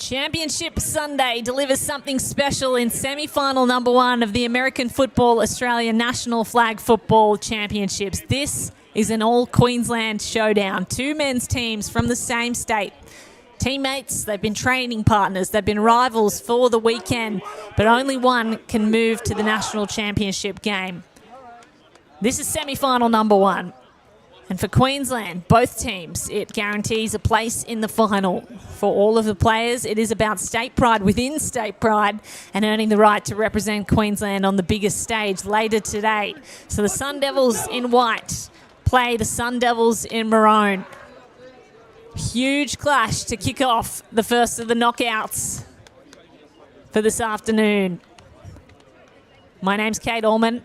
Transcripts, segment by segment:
Championship Sunday delivers something special in semi-final number 1 of the American Football Australia National Flag Football Championships. This is an all-Queensland showdown. 2 men's teams from the same state. Teammates, they've been training partners, they've been rivals for the weekend, but only one can move to the National Championship game. This is semi-final number 1. And for Queensland, both teams, it guarantees a place in the final. For all of the players, it is about state pride within state pride and earning the right to represent Queensland on the biggest stage later today. So the Sun Devils in white play the Sun Devils in maroon. Huge clash to kick off the first of the knockouts for this afternoon. My name's Kate Allman,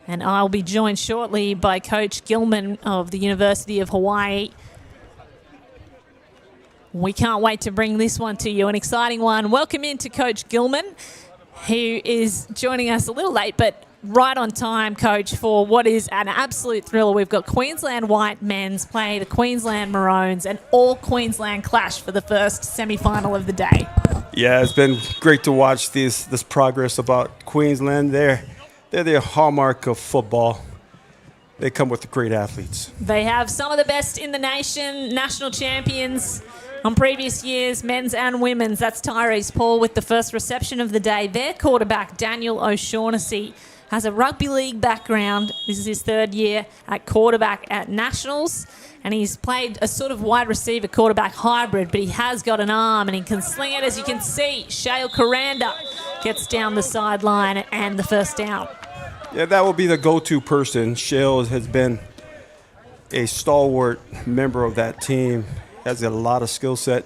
and I'll be joined shortly by Coach Gilman of the University of Hawaii. We can't wait to bring this one to you, an exciting one. Welcome in to Coach Gilman, who is joining us a little late, but right on time, Coach, for what is an absolute thriller. We've got Queensland White men's play the Queensland Maroons, an all-Queensland clash for the first semi-final of the day. Yeah, it's been great to watch this progress about Queensland. They're the hallmark of football. They come with great athletes. They have some of the best in the nation, national champions on previous years, men's and women's. That's Tyrese Paul with the first reception of the day. Their quarterback, Daniel O'Shaughnessy, has a rugby league background. This is his 3rd year at quarterback at Nationals, and he's played a sort of wide receiver quarterback hybrid, but he has got an arm and he can sling it. As you can see, Shale Coranda gets down the sideline and the first down. Yeah, that will be the go-to person. Shale has been a stalwart member of that team, has a lot of skill set.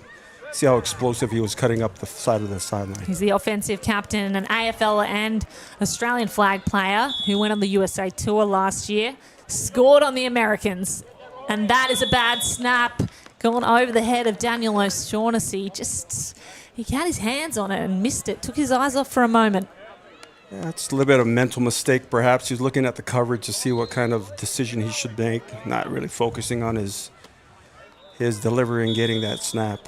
See how explosive he was cutting up the side of the sideline. He's the offensive captain, an AFL and Australian flag player who went on the USA Tour last year, scored on the Americans, and that is a bad snap, gone over the head of Daniel O'Shaughnessy. He had his hands on it and missed it, took his eyes off for a moment. Yeah, it's a little bit of a mental mistake, perhaps. He's looking at the coverage to see what kind of decision he should make, not really focusing on his delivery and getting that snap.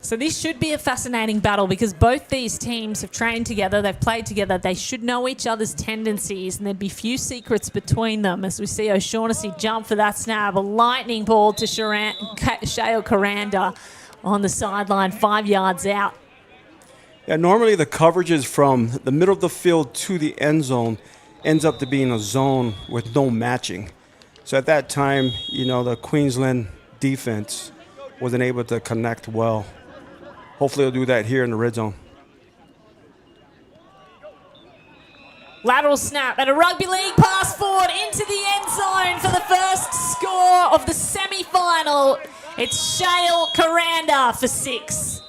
So this should be a fascinating battle because both these teams have trained together, they've played together, they should know each other's tendencies, and there'd be few secrets between them. As we see O'Shaughnessy jump for that snap, a lightning ball to Shale Coranda on the sideline, 5 yards out. Yeah, normally the coverage is from the middle of the field to the end zone, ends up to being a zone with no matching. So at that time, the Queensland defense wasn't able to connect well. Hopefully they'll do that here in the red zone. Lateral snap and a rugby league pass forward into the end zone for the first score of the semi-final. It's Shale Coranda for 6.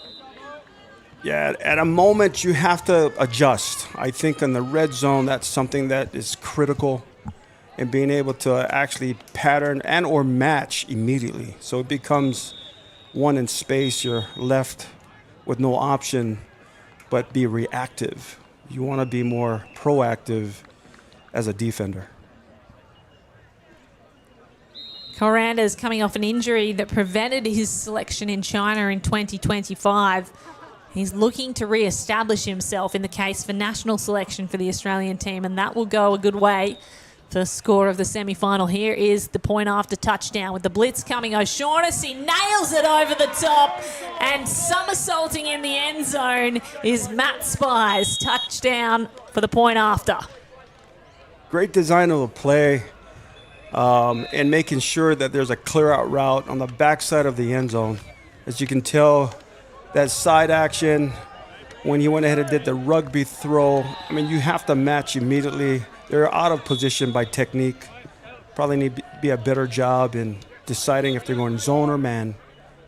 Yeah, at a moment you have to adjust. I think in the red zone, that's something that is critical in being able to actually pattern and or match immediately. So it becomes one in space, you're left with no option but be reactive. You want to be more proactive as a defender. Coranda is coming off an injury that prevented his selection in China in 2025. He's looking to re-establish himself in the case for national selection for the Australian team, and that will go a good way. First score of the semi-final here is the point after touchdown with the blitz coming. O'Shaughnessy nails it over the top, and somersaulting in the end zone is Matt Spies. Touchdown for the point after. Great design of the play and making sure that there's a clear out route on the backside of the end zone. As you can tell, that side action, when he went ahead and did the rugby throw, you have to match immediately. They're out of position by technique. Probably need to be a better job in deciding if they're going zone or man.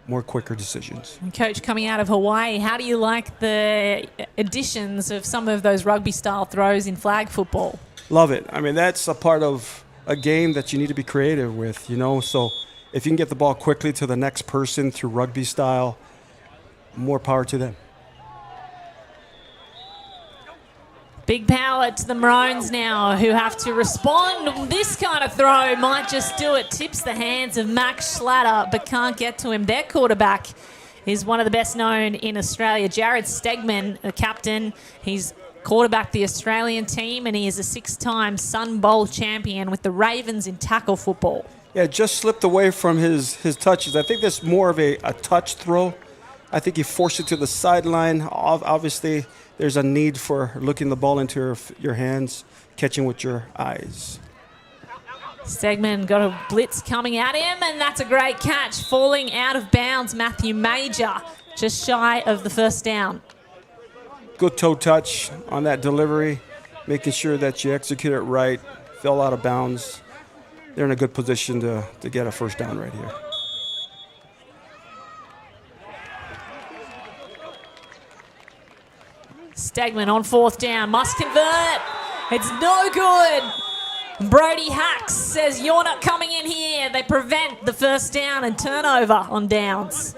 More quicker decisions. And Coach, coming out of Hawaii, how do you like the additions of some of those rugby-style throws in flag football? Love it. That's a part of a game that you need to be creative with, So if you can get the ball quickly to the next person through rugby style, more power to them. Big power to the Maroons now, who have to respond. This kind of throw might just do it. Tips the hands of Max Schlatter, but can't get to him. Their quarterback is one of the best known in Australia. Jared Stegman, the captain, he's quarterbacked the Australian team, and he is a 6-time Sun Bowl champion with the Ravens in tackle football. Yeah, just slipped away from his touches. I think that's more of a touch throw. I think he forced it to the sideline. Obviously, there's a need for looking the ball into your hands, catching with your eyes. Stegman got a blitz coming at him, and that's a great catch. Falling out of bounds, Matthew Major, just shy of the first down. Good toe touch on that delivery, making sure that you execute it right, fell out of bounds. They're in a good position to get a first down right here. Stegman on 4th down, must convert. It's no good. Brody Hacks says, you're not coming in here. They prevent the first down and turnover on downs.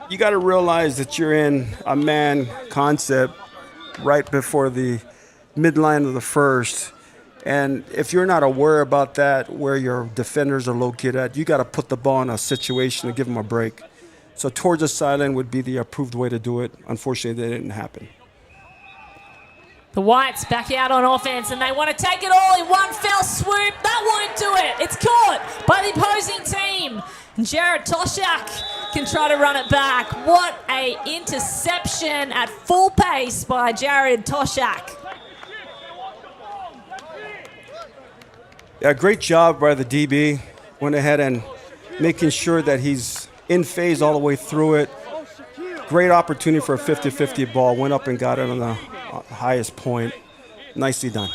You got to realize that you're in a man concept right before the midline of the first. And if you're not aware about that, where your defenders are located at, you got to put the ball in a situation to give them a break. So towards the sideline would be the approved way to do it. Unfortunately, that didn't happen. The Whites back out on offense, and they want to take it all in one fell swoop. That won't do it. It's caught by the opposing team. Jared Toshak can try to run it back. What a interception at full pace by Jared Toshak. Yeah, great job by the DB. Went ahead and making sure that he's in phase all the way through it. Great opportunity for a 50-50 ball. Went up and got it on the highest point. Nicely done.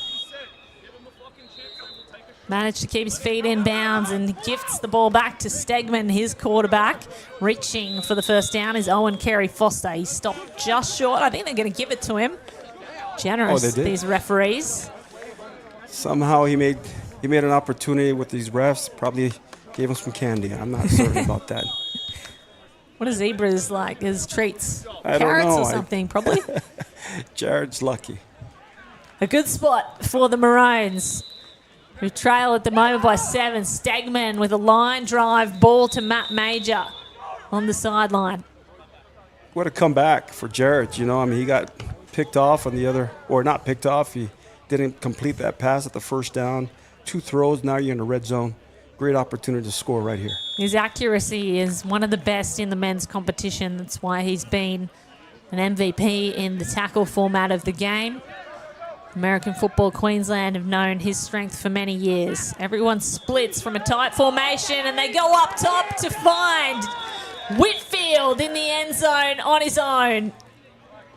Managed to keep his feet in bounds and gifts the ball back to Stegman, his quarterback. Reaching for the first down is Owen Carey-Foster. He stopped just short. I think they're going to give it to him. Generous, these referees. Somehow he made an opportunity with these refs. Probably gave him some candy. I'm not certain about that. What are zebras like as treats? I Carrots don't know. or something, probably. Jared's lucky. A good spot for the Maroons, who trail at the moment by 7. Stegman with a line drive ball to Matt Major on the sideline. What a comeback for Jared. You know, I mean, he got picked off on the other, or not picked off. He didn't complete that pass at the first down. 2 throws, now you're in the red zone. Great opportunity to score right here. His accuracy is one of the best in the men's competition. That's why he's been an MVP in the tackle format of the game. American Football Queensland have known his strength for many years. Everyone splits from a tight formation, and they go up top to find Whitfield in the end zone on his own.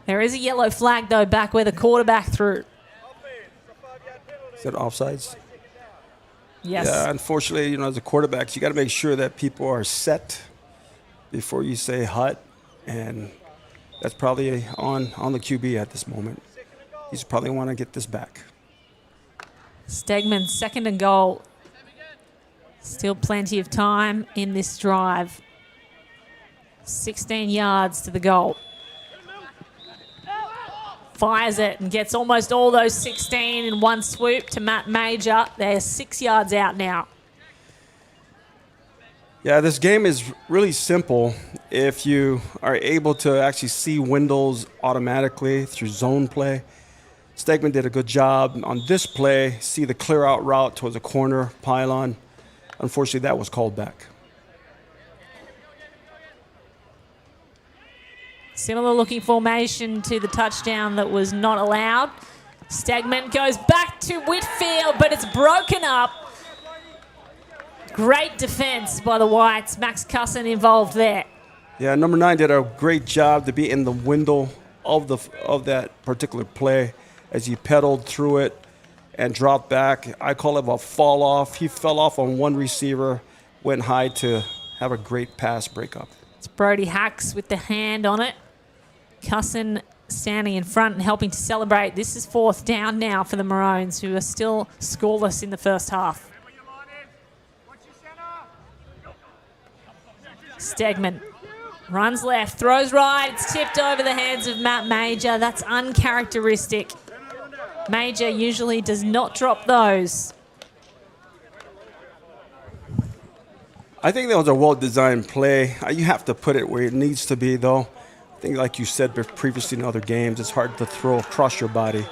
There is a yellow flag, though, back where the quarterback threw. Is that offsides? Yes. Yeah, unfortunately, you know, as a quarterback, you got to make sure that people are set before you say hut, and that's probably on the QB at this moment. He's probably want to get this back. Stegman, 2nd and goal. Still plenty of time in this drive. 16 yards to the goal. Fires it and gets almost all those 16 in one swoop to Matt Major. They're 6 yards out now. Yeah, this game is really simple if you are able to actually see windows automatically through zone play. Stegman did a good job on this play, see the clear out route towards a corner pylon. Unfortunately, that was called back. Similar looking formation to the touchdown that was not allowed. Stegman goes back to Whitfield, but it's broken up. Great defense by the Whites. Max Cusson involved there. Yeah, number 9 did a great job to be in the window of that particular play as he pedaled through it and dropped back. I call it a fall off. He fell off on one receiver, went high to have a great pass breakup. It's Brody Hacks with the hand on it. Cusson standing in front and helping to celebrate. This is 4th down now for the Maroons, who are still scoreless in the first half. Stegman runs left, throws right. It's tipped over the hands of Matt Major. That's uncharacteristic. Major usually does not drop those. I think that was a well-designed play. You have to put it where it needs to be, though. I think, like you said previously in other games, it's hard to throw across your body.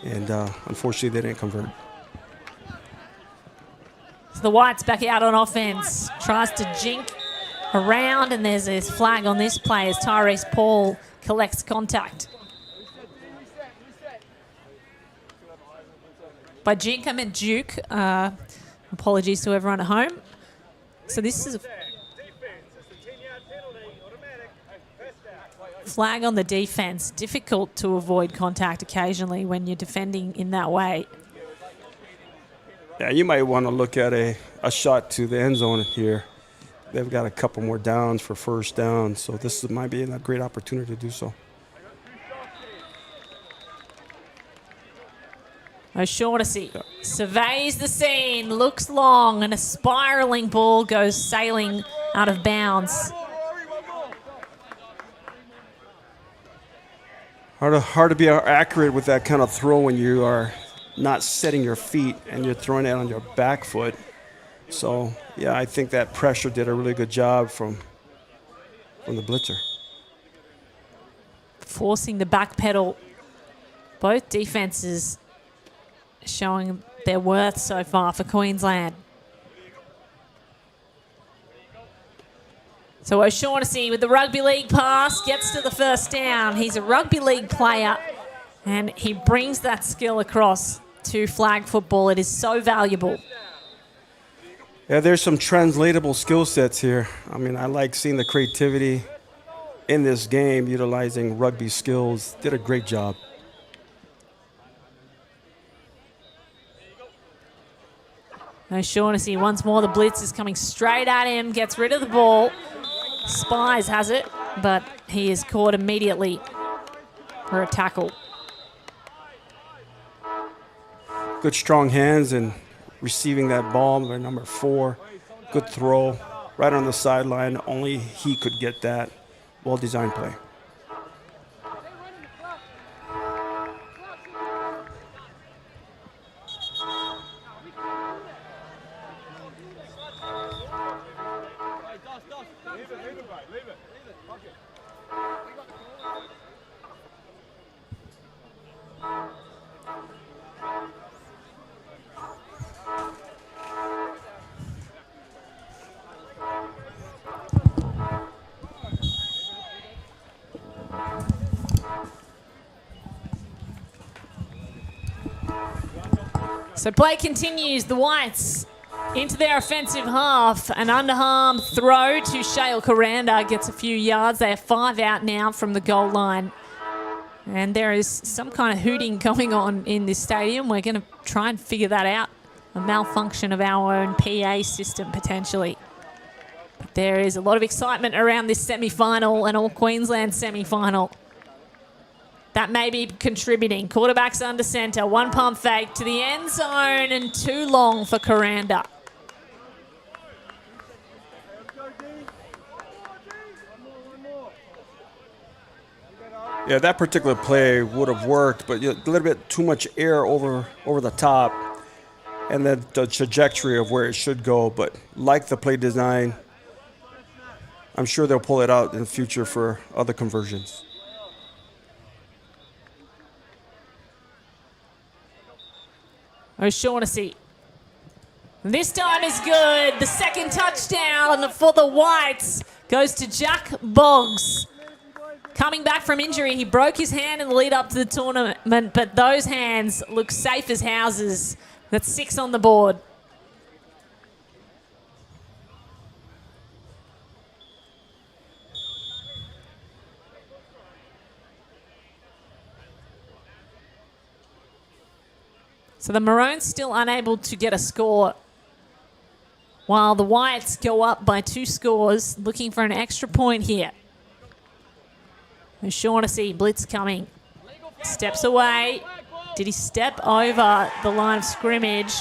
And unfortunately, they didn't convert. So the Whites back out on offense. Tries to jink around, and there's this flag on this play as Tyrese Paul collects contact. By jink, I meant juke. Apologies to everyone at home. So this is a flag on the defense. Difficult to avoid contact occasionally when you're defending in that way. Yeah, you might want to look at a shot to the end zone here. They've got a couple more downs for first down, so this might be a great opportunity to do so. O'Shaughnessy surveys the scene, looks long, and a spiraling ball goes sailing out of bounds. Hard to be accurate with that kind of throw when you are not setting your feet and you're throwing it on your back foot. So, yeah, I think that pressure did a really good job from the blitzer. Forcing the back pedal. Both defenses showing their worth so far for Queensland. So O'Shaughnessy with the rugby league pass gets to the first down. He's a rugby league player and he brings that skill across to flag football. It is so valuable. Yeah, there's some translatable skill sets here. I mean, I like seeing the creativity in this game, utilizing rugby skills. Did a great job. O'Shaughnessy, once more the blitz is coming straight at him, gets rid of the ball. Spies has it, but he is caught immediately for a tackle. Good strong hands and receiving that ball, number 4. Good throw, right on the sideline. Only he could get that. Well-designed play. So play continues. The Whites into their offensive half. An underarm throw to Shale Coranda gets a few yards. They are 5 out now from the goal line. And there is some kind of hooting going on in this stadium. We're going to try and figure that out. A malfunction of our own PA system, potentially. But there is a lot of excitement around this semi-final, an All-Queensland semi-final. That may be contributing. Quarterback's under centre. One pump fake to the end zone and too long for Coranda. Yeah, that particular play would have worked, but a little bit too much air over the top and then the trajectory of where it should go. But like the play design, I'm sure they'll pull it out in the future for other conversions. O'Shaughnessy. This time is good. The second touchdown for the Whites goes to Jack Boggs. Coming back from injury, he broke his hand in the lead up to the tournament, but those hands look safe as houses. That's 6 on the board. So the Maroons still unable to get a score, while the Whites go up by 2 scores, looking for an extra point here. O'Shaughnessy, blitz coming. Steps away. Did he step over the line of scrimmage?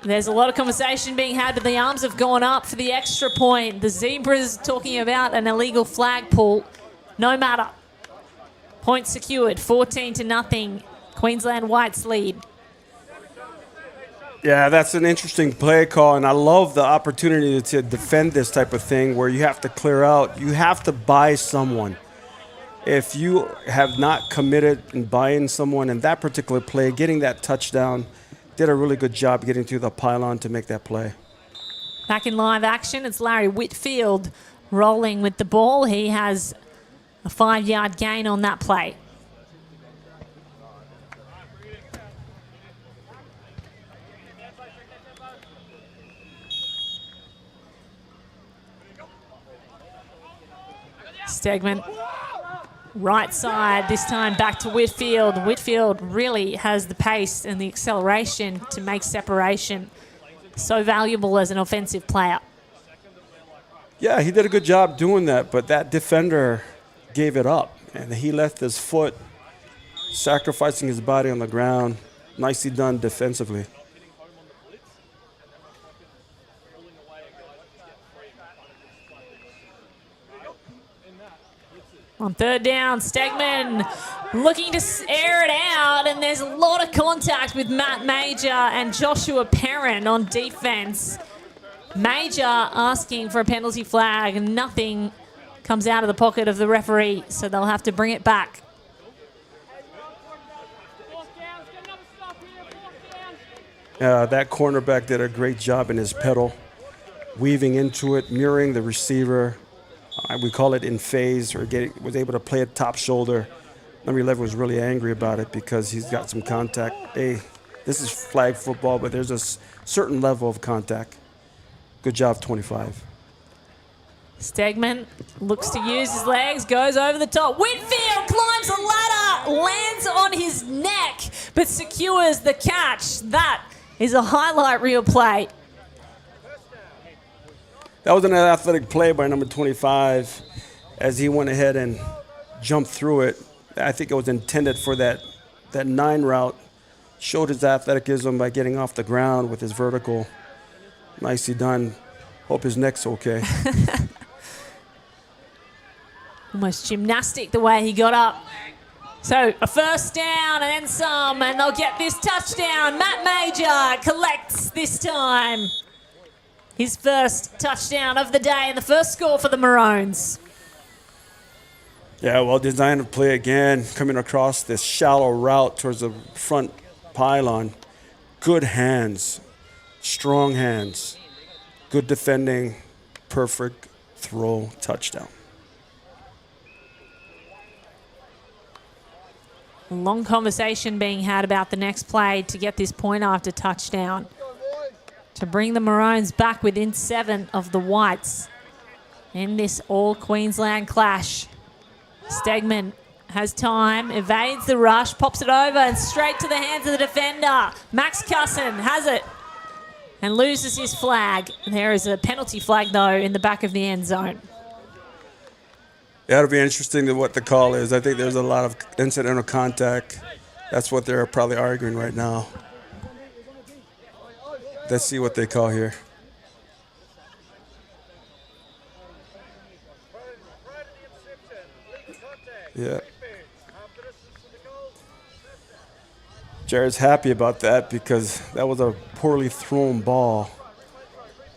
There's a lot of conversation being had, but the arms have gone up for the extra point. The Zebras talking about an illegal flag pull. No matter. Point secured, 14-0. Queensland Whites lead. Yeah, that's an interesting play call, and I love the opportunity to defend this type of thing where you have to clear out. You have to buy someone. If you have not committed in buying someone in that particular play, getting that touchdown, did a really good job getting through the pylon to make that play. Back in live action, it's Larry Whitfield rolling with the ball. He has a 5-yard gain on that play. Stegman, right side, this time back to Whitfield. Whitfield really has the pace and the acceleration to make separation so valuable as an offensive player. Yeah, he did a good job doing that, but that defender gave it up, and he left his foot, sacrificing his body on the ground. Nicely done defensively. On third down, Stegman looking to air it out, and there's a lot of contact with Matt Major and Joshua Perrin on defense. Major asking for a penalty flag, and nothing comes out of the pocket of the referee, so they'll have to bring it back. That cornerback did a great job in his pedal, weaving into it, mirroring the receiver. We call it in phase, or was able to play it top shoulder. Number 11 was really angry about it because he's got some contact. Hey, this is flag football, but there's a certain level of contact. Good job, 25. Stegman looks to use his legs, goes over the top. Whitfield climbs the ladder, lands on his neck, but secures the catch. That is a highlight reel play. That was an athletic play by number 25 as he went ahead and jumped through it. I think it was intended for that 9 route. Showed his athleticism by getting off the ground with his vertical. Nicely done. Hope his neck's okay. Almost gymnastic the way he got up. So a first down and then some, and they'll get this touchdown. Matt Major collects this time his first touchdown of the day and the first score for the Maroons. Yeah, well designed play again, coming across this shallow route towards the front pylon. Good hands, strong hands, good defending, perfect throw, touchdown. Long conversation being had about the next play to get this point after touchdown, to bring the Maroons back within 7 of the Whites in this all-Queensland clash. Stegman has time, evades the rush, pops it over and straight to the hands of the defender. Max Cusson has it and loses his flag. There is a penalty flag, though, in the back of the end zone. Yeah, it'll be interesting to what the call is. I think there's a lot of incidental contact. That's what they're probably arguing right now. Let's see what they call here. Yeah. Jared's happy about that because that was a poorly thrown ball.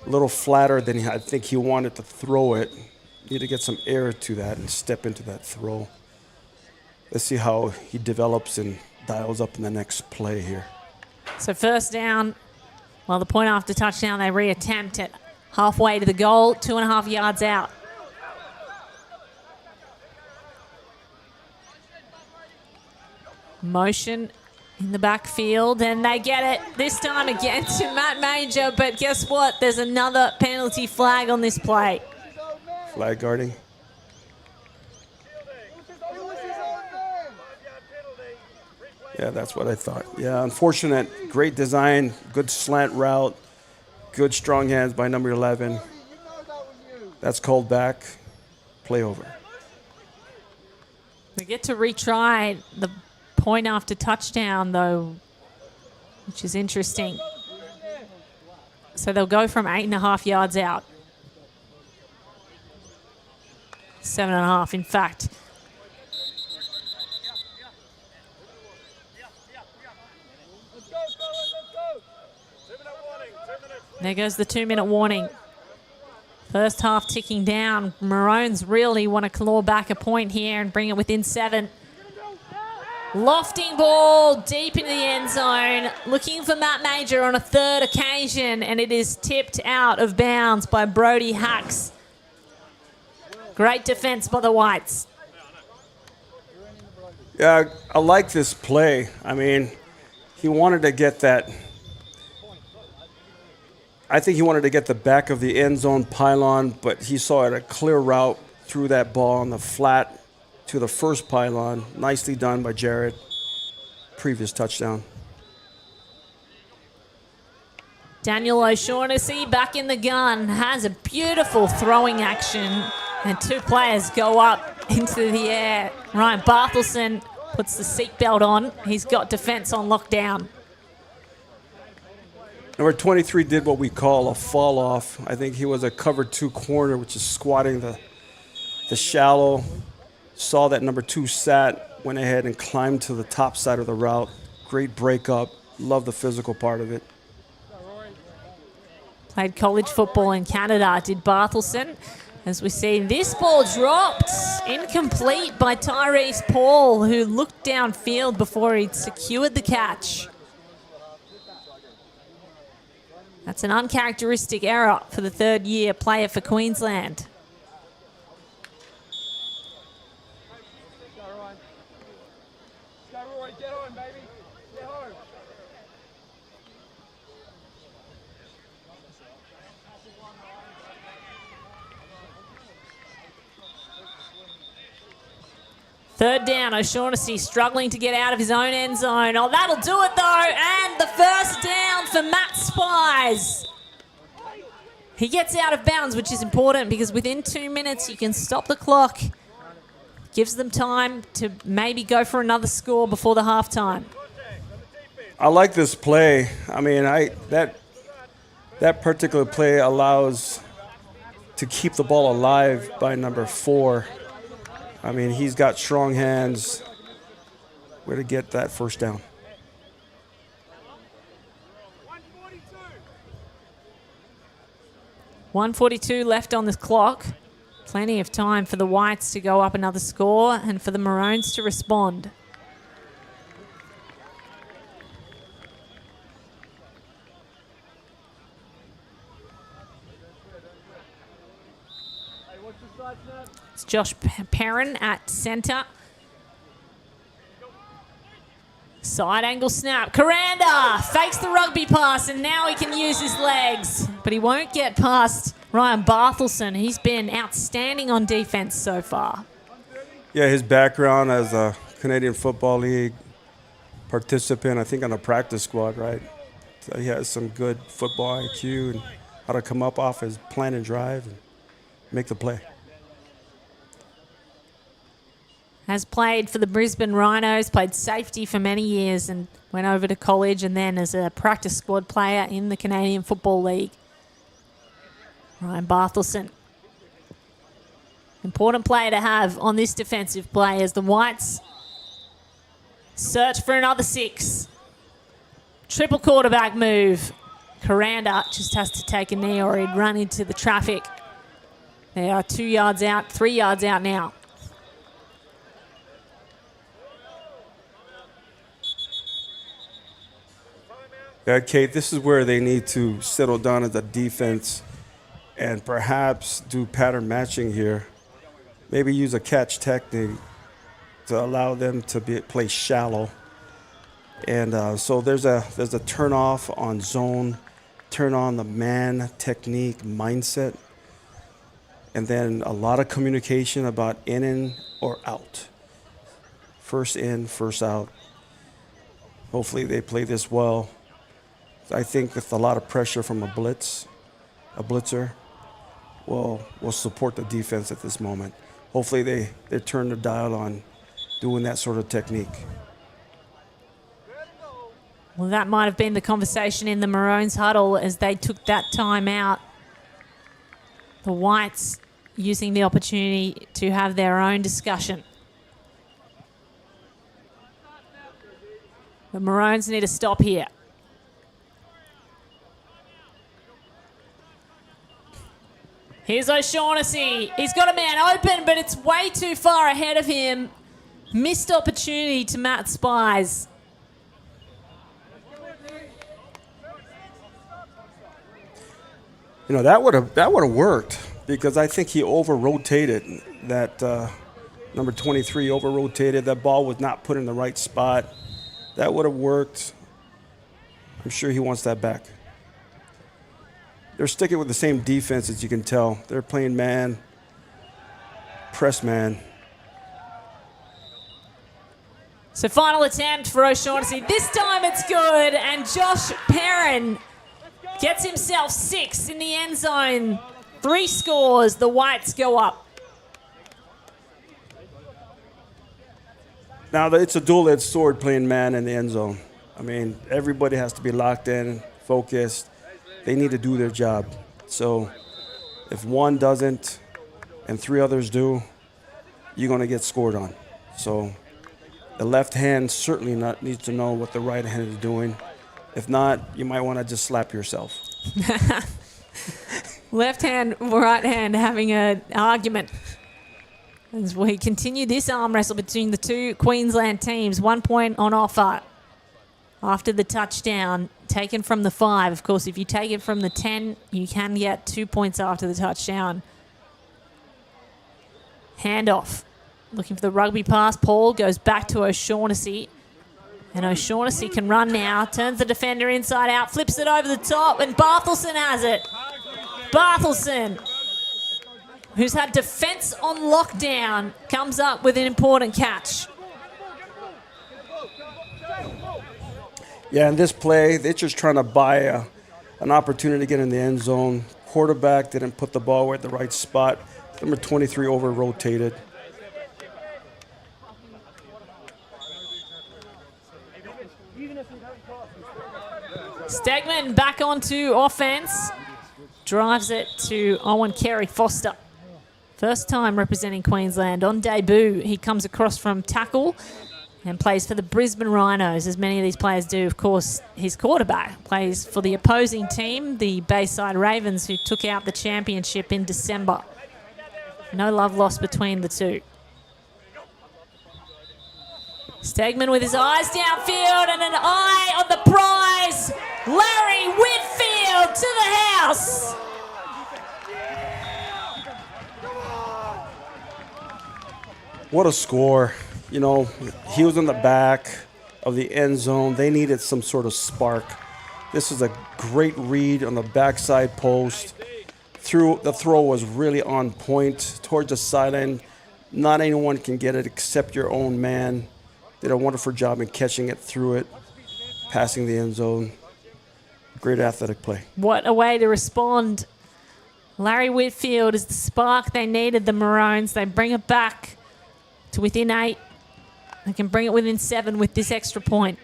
A little flatter than I think he wanted to throw it. Need to get some air to that and step into that throw. Let's see how he develops and dials up in the next play here. So first down, well, the point after touchdown, they reattempt it halfway to the goal, 2.5 yards out. Motion in the backfield, and they get it this time again to Matt Major, but guess what? There's another penalty flag on this play. Flag guarding. Yeah, that's what I thought. Yeah, unfortunate. Great design, good slant route, good strong hands by number 11. That's called back. Play over. They get to retry the point after touchdown, though, which is interesting. So they'll go from 8.5 yards out. 7.5, in fact. There goes the 2-minute warning. First half ticking down. Maroons really want to claw back a point here and bring it within 7. Lofting ball deep into the end zone. Looking for Matt Major on a third occasion, and it is tipped out of bounds by Brody Hacks. Great defense by the Whites. Yeah, I like this play. I mean, he wanted to get that. I think he wanted to get the back of the end zone pylon, but he saw a clear route through that ball on the flat to the first pylon. Nicely done by Jared. Previous touchdown. Daniel O'Shaughnessy back in the gun. Has a beautiful throwing action. And 2 players go up into the air. Ryan Barthelson puts the seatbelt on. He's got defense on lockdown. Number 23 did what we call a fall off. I think he was a cover 2 corner, which is squatting the shallow. Saw that number 2 sat, went ahead and climbed to the top side of the route. Great breakup. Love the physical part of it. Played college football in Canada, did Barthelson. As we see, this ball dropped incomplete by Tyrese Paul, who looked downfield before he'd secured the catch. That's an uncharacteristic error for the third-year player for Queensland. Third down, O'Shaughnessy struggling to get out of his own end zone. Oh, that'll do it though, and the first down for Matt Spies. He gets out of bounds, which is important because within 2 minutes you can stop the clock. Gives them time to maybe go for another score before the halftime. I like this play. I mean, that particular play allows to keep the ball alive by number 4. I mean, he's got strong hands. Way to get that first down. 1:42 left on the clock. Plenty of time for the Whites to go up another score and for the Maroons to respond. It's Josh Perrin at centre. Side angle snap. Coranda fakes the rugby pass, and now he can use his legs. But he won't get past Ryan Barthelson. He's been outstanding on defense so far. Yeah, his background as a Canadian Football League participant, I think on a practice squad, right? So he has some good football IQ and how to come up off his plan and drive and make the play. Has played for the Brisbane Rhinos, played safety for many years and went over to college and then as a practice squad player in the Canadian Football League. Ryan Barthelson. Important player to have on this defensive play as the Whites search for another 6. Triple quarterback move. Coranda just has to take a knee or he'd run into the traffic. They are 2 yards out, 3 yards out now. Yeah, Kate, this is where they need to settle down as a defense and perhaps do pattern matching here. Maybe use a catch technique to allow them to play shallow. And so there's a turn off on zone, turn on the man technique mindset, and then a lot of communication about in or out. First in, first out. Hopefully they play this well. I think with a lot of pressure from a blitzer will support the defense at this moment. Hopefully they turn the dial on doing that sort of technique. Well, that might have been the conversation in the Maroons huddle as they took that time out. The Whites using the opportunity to have their own discussion. The Maroons need to stop here. Here's O'Shaughnessy. He's got a man open, but it's way too far ahead of him. Missed opportunity to Matt Spies. You know, that would have worked, because I think he over-rotated that number 23 over-rotated. That ball was not put in the right spot. That would have worked. I'm sure he wants that back. They're sticking with the same defense, as you can tell. They're playing man, press man. So final attempt for O'Shaughnessy. This time it's good, and Josh Perrin gets himself 6 in the end zone. 3 scores, the Whites go up. Now, it's a dual-edged sword playing man in the end zone. I mean, everybody has to be locked in, focused. They need to do their job. So if one doesn't and 3 others do, you're going to get scored on. So the left hand certainly needs to know what the right hand is doing. If not, you might want to just slap yourself. Left hand, right hand having an argument as we continue this arm wrestle between the two Queensland teams. 1 point on offer after the touchdown taken from the 5. Of course, if you take it from the 10, you can get 2 points after the touchdown. Handoff. Looking for the rugby pass. Paul goes back to O'Shaughnessy. And O'Shaughnessy can run now. Turns the defender inside out. Flips it over the top. And Barthelson has it. Barthelson, who's had defense on lockdown, comes up with an important catch. Yeah, in this play, they're just trying to buy an opportunity to get in the end zone. Quarterback didn't put the ball at the right spot. Number 23 over-rotated. Stegman back onto offense. Drives it to Owen Carey-Foster. First time representing Queensland. On debut, he comes across from tackle and plays for the Brisbane Rhinos, as many of these players do. Of course, his quarterback plays for the opposing team, the Bayside Ravens, who took out the championship in December. No love lost between the two. Stegman with his eyes downfield and an eye on the prize. Larry Whitfield to the house. What a score. You know, he was in the back of the end zone. They needed some sort of spark. This is a great read on the backside post. The throw was really on point towards the sideline. Not anyone can get it except your own man. Did a wonderful job in catching it through it, passing the end zone. Great athletic play. What a way to respond. Larry Whitfield is the spark they needed, the Maroons. They bring it back to within 8. They can bring it within 7 with this extra point.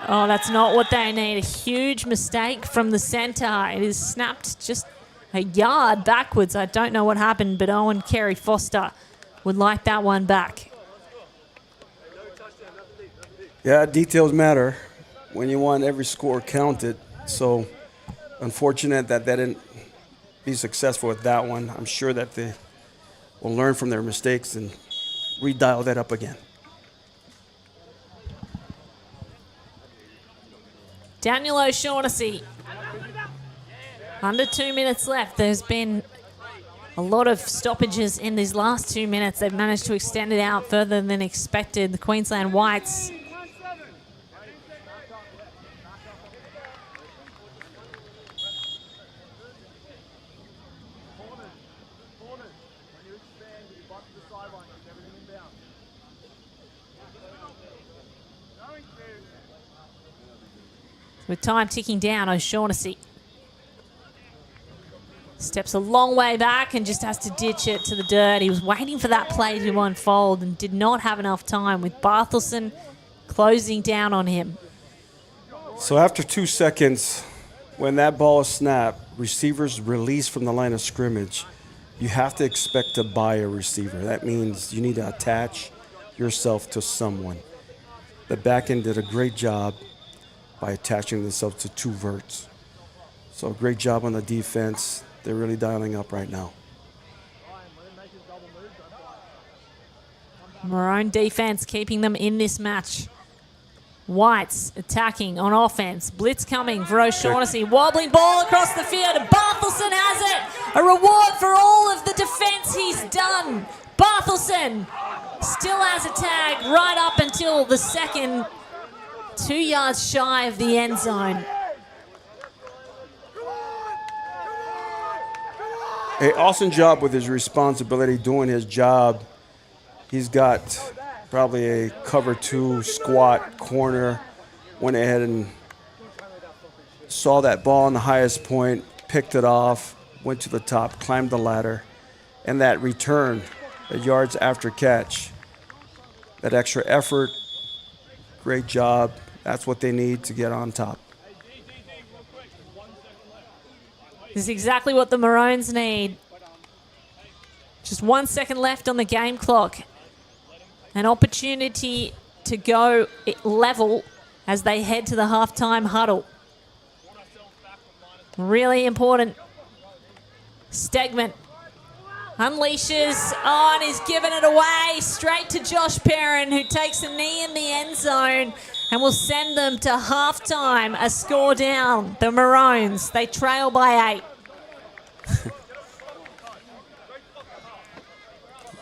Oh, that's not what they need. A huge mistake from the centre. It is snapped just a yard backwards. I don't know what happened, but Owen Carey-Foster would like that one back. Yeah, details matter when you want every score counted. So unfortunate that they didn't be successful with that one. I'm sure that they will learn from their mistakes and redial that up again. Daniel O'Shaughnessy. Under 2 minutes left. There's been a lot of stoppages in these last 2 minutes. They've managed to extend it out further than expected. The Queensland Whites. With time ticking down, O'Shaughnessy steps a long way back and just has to ditch it to the dirt. He was waiting for that play to unfold and did not have enough time, with Barthelson closing down on him. So after 2 seconds, when that ball is snapped, receivers release from the line of scrimmage, you have to expect to buy a receiver. That means you need to attach yourself to someone. The back end did a great job by attaching themselves to two verts. So great job on the defense. They're really dialing up right now. Maroon defense keeping them in this match. Whites attacking on offense. Blitz coming for O'Shaughnessy. Wobbling ball across the field. And Barthelson has it. A reward for all of the defense he's done. Barthelson still has a tag right up until the second. 2 yards shy of the end zone. Hey, awesome job with his responsibility, doing his job. He's got probably a cover 2 squat corner. Went ahead and saw that ball on the highest point, picked it off, went to the top, climbed the ladder. And that return, the yards after catch, that extra effort, great job. That's what they need to get on top. This is exactly what the Maroons need. Just 1 second left on the game clock. An opportunity to go level as they head to the halftime huddle. Really important. Stegman unleashes and he's given it away straight to Josh Perrin, who takes a knee in the end zone and will send them to halftime. A score down. The Maroons, they trail by 8.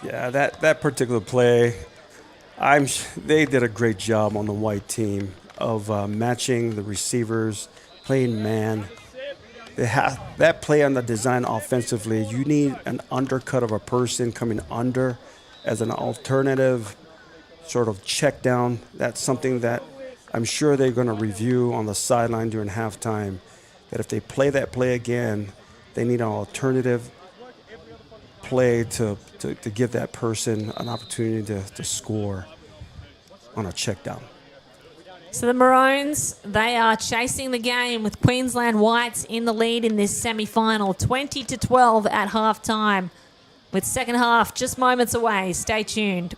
Yeah, that particular play, they did a great job on the white team of matching the receivers, playing man. That play on the design offensively, you need an undercut of a person coming under as an alternative sort of check down. That's something that I'm sure they're going to review on the sideline during halftime, that if they play that play again, they need an alternative play to give that person an opportunity to score on a check down. So the Maroons, they are chasing the game with Queensland Whites in the lead in this semi-final, 20-12 at halftime, with second half just moments away. Stay tuned.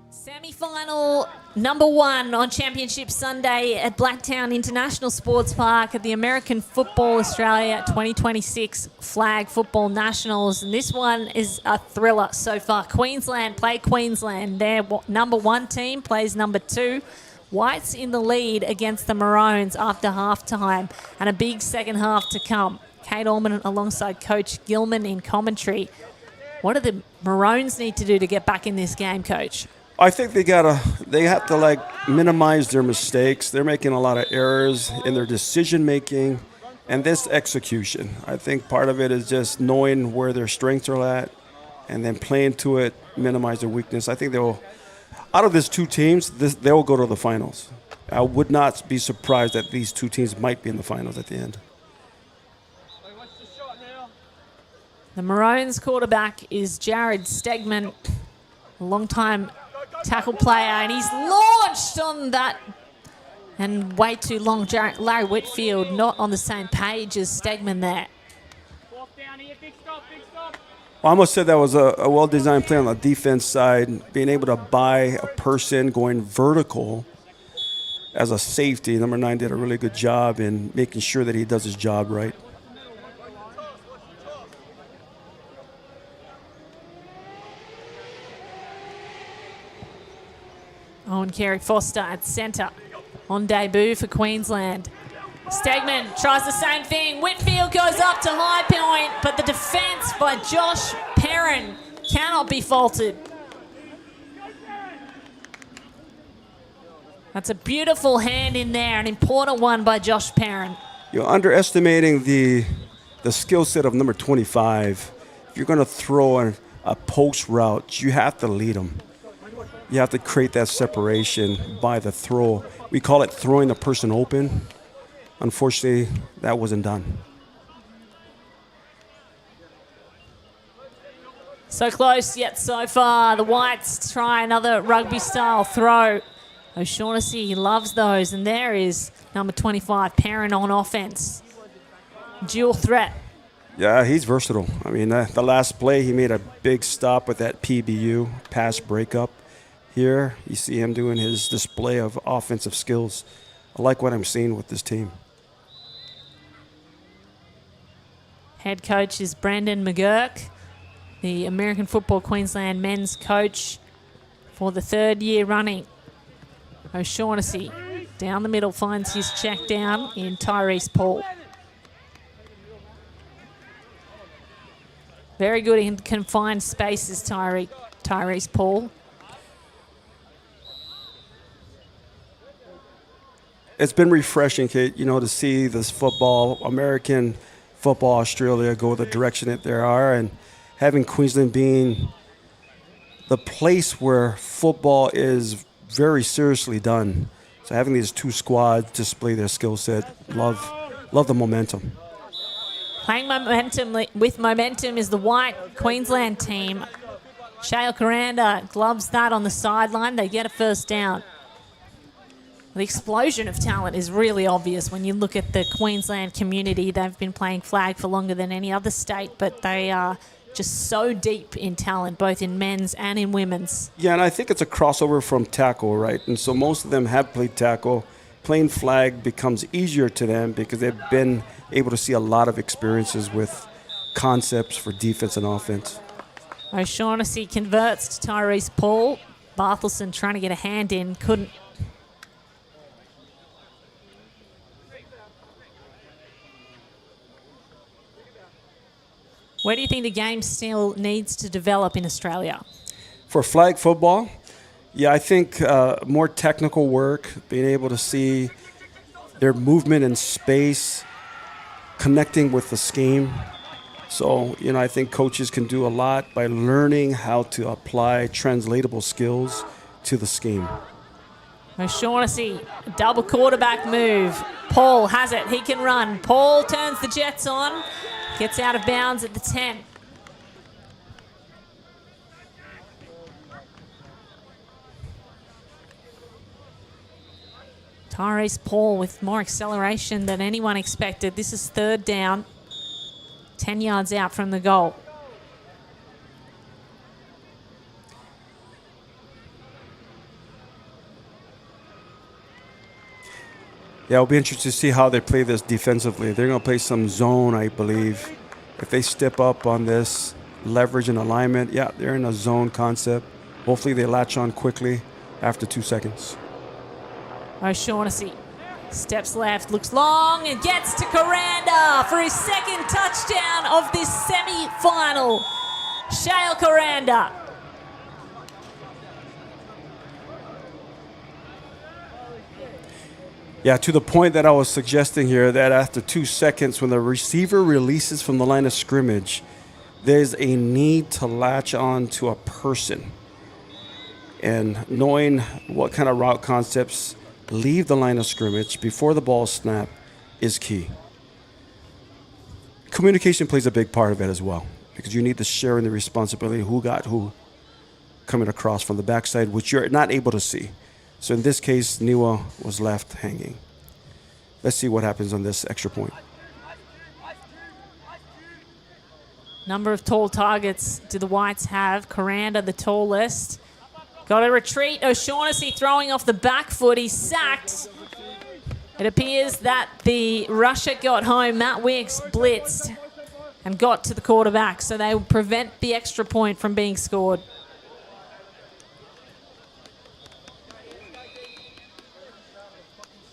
Semi-final number 1 on Championship Sunday at Blacktown International Sports Park at the American Football Australia 2026 Flag Football Nationals. And this one is a thriller so far. Queensland play Queensland. Their number 1 team plays number 2. Whites in the lead against the Maroons after halftime, and a big second half to come. Kate Allman alongside Coach Gilman in commentary. What do the Maroons need to do to get back in this game, Coach? I think they have to minimize their mistakes. They're making a lot of errors in their decision making and this execution. I think part of it is just knowing where their strengths are at and then play into it, minimize their weakness. I think they'll, out of these two teams, they'll go to the finals. I would not be surprised that these two teams might be in the finals at the end. The Maroons quarterback is Jared Stegman, a long-time tackle player, and he's launched on that. And way too long, Larry Whitfield not on the same page as Stegman there. Well, I almost said that was a well-designed play on the defense side, being able to buy a person going vertical as a safety. Number 9 did a really good job in making sure that he does his job right. Owen Carey-Foster at centre on debut for Queensland. Stegman tries the same thing. Whitfield goes up to high point, but the defence by Josh Perrin cannot be faulted. That's a beautiful hand in there, an important one by Josh Perrin. You're underestimating the skill set of number 25. If you're going to throw a post route, you have to lead them. You have to create that separation by the throw. We call it throwing the person open. Unfortunately, that wasn't done. So close, yet so far. The Whites try another rugby-style throw. O'Shaughnessy loves those, and there is number 25, Perrin on offense. Dual threat. Yeah, he's versatile. I mean, the last play, he made a big stop with that PBU, pass breakup. Here, you see him doing his display of offensive skills. I like what I'm seeing with this team. Head coach is Brandon McGurk, the American Football Queensland men's coach for the 3rd year running. O'Shaughnessy down the middle finds his check down in Tyrese Paul. Very good in confined spaces, Tyrese Paul. It's been refreshing, Kate, to see this football, American football, Australia go the direction that they are, and having Queensland being the place where football is very seriously done. So having these two squads display their skill set, love the momentum. Playing with momentum is the white Queensland team. Shale Coranda gloves that on the sideline. They get a first down. The explosion of talent is really obvious when you look at the Queensland community. They've been playing flag for longer than any other state, but they are just so deep in talent, both in men's and in women's. Yeah, and I think it's a crossover from tackle, right? And so most of them have played tackle. Playing flag becomes easier to them because they've been able to see a lot of experiences with concepts for defense and offense. O'Shaughnessy converts to Tyrese Paul. Barthelson trying to get a hand in, couldn't. Where do you think the game still needs to develop in Australia? For flag football, yeah, I think more technical work, being able to see their movement in space, connecting with the scheme. So, I think coaches can do a lot by learning how to apply translatable skills to the scheme. O'Shaughnessy, double quarterback move. Paul has it. He can run. Paul turns the Jets on. Gets out of bounds at the 10. Tyrese Paul with more acceleration than anyone expected. This is 3rd down, 10 yards out from the goal. Yeah, it'll be interesting to see how they play this defensively. They're going to play some zone, I believe. If they step up on this leverage and alignment, yeah, they're in a zone concept. Hopefully they latch on quickly after 2 seconds. O'Shaughnessy steps left, looks long, and gets to Coranda for his 2nd touchdown of this semi-final. Shale Coranda. Yeah, to the point that I was suggesting here, that after 2 seconds, when the receiver releases from the line of scrimmage, there's a need to latch on to a person. And knowing what kind of route concepts leave the line of scrimmage before the ball snap is key. Communication plays a big part of it as well, because you need to share in the responsibility of who got who coming across from the backside, which you're not able to see. So in this case, Niwa was left hanging. Let's see what happens on this extra point. Number of tall targets do the Whites have? Coranda, the tallest. Got a retreat. O'Shaughnessy throwing off the back foot. He's sacked. It appears that the rusher got home. Matt Wicks blitzed and got to the quarterback, so they will prevent the extra point from being scored.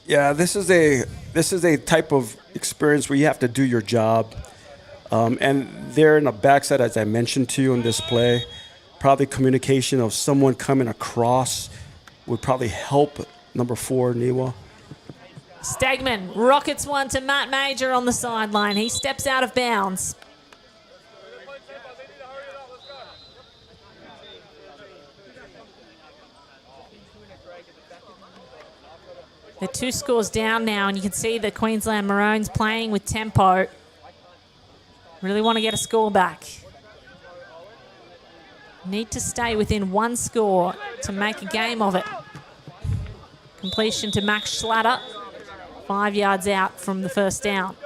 Yeah, this is a type of experience where you have to do your job. And they're in the backside, as I mentioned to you in this play. Probably communication of someone coming across would probably help number 4, Niwa. Stegman rockets one to Matt Major on the sideline. He steps out of bounds. They're 2 scores down now, and you can see the Queensland Maroons playing with tempo. Really want to get a score back. Need to stay within 1 score to make a game of it. Completion to Max Schlatter, 5 yards out from the first down.